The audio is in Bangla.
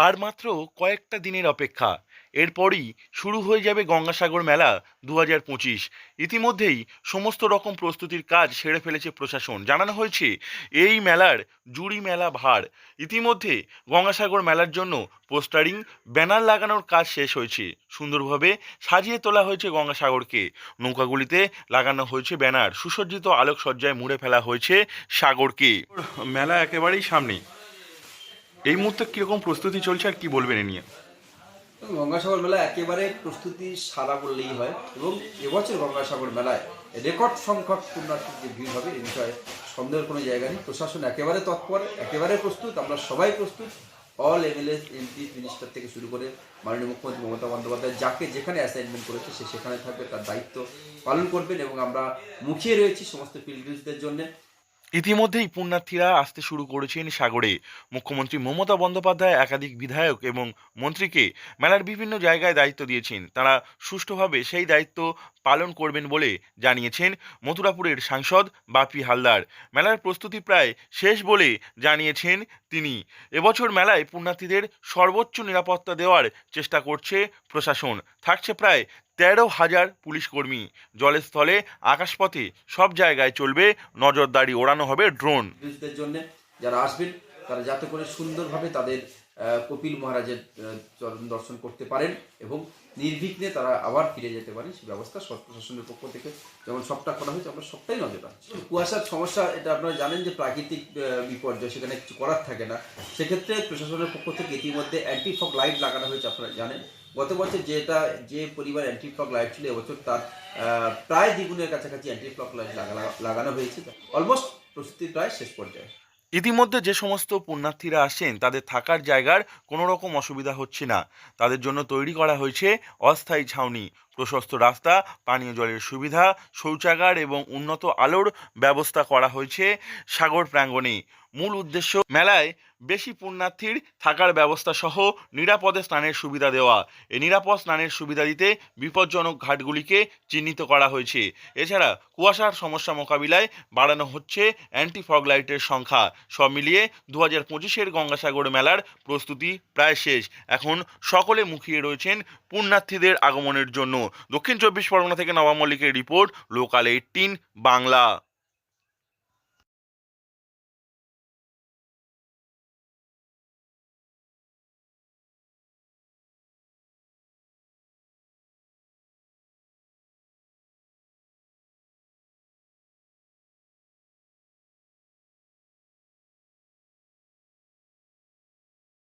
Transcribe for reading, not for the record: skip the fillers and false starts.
আর মাত্র কয়েকটা দিনের অপেক্ষা, এরপরই শুরু হয়ে যাবে গঙ্গাসাগর মেলা 2025। ইতিমধ্যেই সমস্ত রকম প্রস্তুতির কাজ সেরে ফেলেছে প্রশাসন। জানানো হয়েছে এই মেলার জুড়ি মেলা ভার। ইতিমধ্যে গঙ্গাসাগর মেলার জন্য পোস্টারিং, ব্যানার লাগানোর কাজ শেষ হয়েছে। সুন্দরভাবে সাজিয়ে তোলা হয়েছে গঙ্গাসাগরকে। নৌকাগুলিতে লাগানো হয়েছে ব্যানার, সুসজ্জিত আলোকসজ্জায় মুড়ে ফেলা হয়েছে সাগরকে। মেলা একেবারেই সামনে, এই মুহূর্তে কিরকম প্রস্তুতি চলছে আর কি বলবেন এ নিয়ে? গঙ্গাসাগর মেলা একেবারে প্রস্তুতি সারা বললেই হয় এবং এবছর গঙ্গাসাগর মেলায় রেকর্ড সংখ্যক পুণ্যার্থীর যে ভিড় হবে এ বিষয়ে সন্দেহের কোনো জায়গা নেই। প্রশাসন একেবারে তৎপর, একেবারে প্রস্তুত, আমরা সবাই প্রস্তুত। অল এমএলএ, এমপি, মিনিস্টার থেকে শুরু করে মাননীয় মুখ্যমন্ত্রী মমতা বন্দ্যোপাধ্যায় যাকে যেখানে অ্যাসাইনমেন্ট করেছে সে সেখানে থাকবে, তার দায়িত্ব পালন করবেন এবং আমরা মুখিয়ে রয়েছি সমস্ত পিলগ্রিমসদের জন্য। ইতিমধ্যেই পুণ্যার্থীরা আসতে শুরু করেছেন সাগরে। মুখ্যমন্ত্রী মমতা বন্দ্যোপাধ্যায় একাধিক বিধায়ক এবং মন্ত্রীকে মেলার বিভিন্ন জায়গায় দায়িত্ব দিয়েছেন। তারা সুষ্ঠুভাবে সেই দায়িত্ব পালন করবেন বলে জানিয়েছেন মথুরাপুরের সাংসদ বাপি হালদার। মেলার প্রস্তুতি প্রায় শেষ বলে জানিয়েছেন তিনি। এবছর মেলায় পুণ্যার্থীদের সর্বোচ্চ নিরাপত্তা দেওয়ার চেষ্টা করছে প্রশাসন। থাকছে প্রায় 13,000 পুলিশ কর্মী। জলে স্থলে আকাশপথে সব জায়গায় চলবে নজরদারি, ওড়ানো হবে ড্রোন। পিলগ্রিমসদের জন্য যারা আসবেন তারা যাতে করে সুন্দরভাবে তাদের কপিল মহারাজের চরণ দর্শন করতে পারেন এবং নির্বিঘ্নে তারা আবার ফিরে যেতে পারেন সেই ব্যবস্থা প্রশাসনের পক্ষ থেকে যেমন সবটা করা হয়েছে, আমরা সবটাই নজর রাখছি। কুয়াশার সমস্যা এটা আপনারা জানেন যে প্রাকৃতিক বিপর্যয়, সেখানে কিছু করার থাকে না। সেক্ষেত্রে প্রশাসনের পক্ষ থেকে ইতিমধ্যে অ্যান্টি ফগ লাইট লাগানো হয়েছে, আপনারা জানেন। গত বছর যে পরিবার অ্যান্টি ফগ লাইট ছিল এবছর তার প্রায় দ্বিগুণের কাছাকাছি অ্যান্টি ফগ লাইট লাগানো হয়েছে। অলমোস্ট প্রস্তুতি প্রায় শেষ পর্যায়ে। ইতিমধ্যে যে সমস্ত পুণ্যার্থীরা আসছেন তাদের থাকার জায়গার কোনো রকম অসুবিধা হচ্ছে না। তাদের জন্য তৈরি করা হয়েছে অস্থায়ী ছাউনি, প্রশস্ত রাস্তা, পানীয় জলের সুবিধা, শৌচাগার এবং উন্নত আলোর ব্যবস্থা করা হয়েছে সাগর প্রাঙ্গণে। মূল উদ্দেশ্য মেলায় বেশি পুণ্যার্থীর থাকার ব্যবস্থা সহ নিরাপদে স্নানের সুবিধা দেওয়া। এই নিরাপদ স্নানের সুবিধা দিতে বিপজ্জনক ঘাটগুলিকে চিহ্নিত করা হয়েছে। এছাড়া কুয়াশার সমস্যা মোকাবিলায় বাড়ানো হচ্ছে অ্যান্টি ফগ লাইটের সংখ্যা। সব মিলিয়ে 2025-এর গঙ্গাসাগর মেলার প্রস্তুতি প্রায় শেষ। এখন সকলে মুখিয়ে রয়েছেন পুণ্যার্থীদের আগমনের জন্য। দক্ষিণ 24 পরগনা থেকে নবাব মল্লিকের রিপোর্ট, লোকাল 18 বাংলা।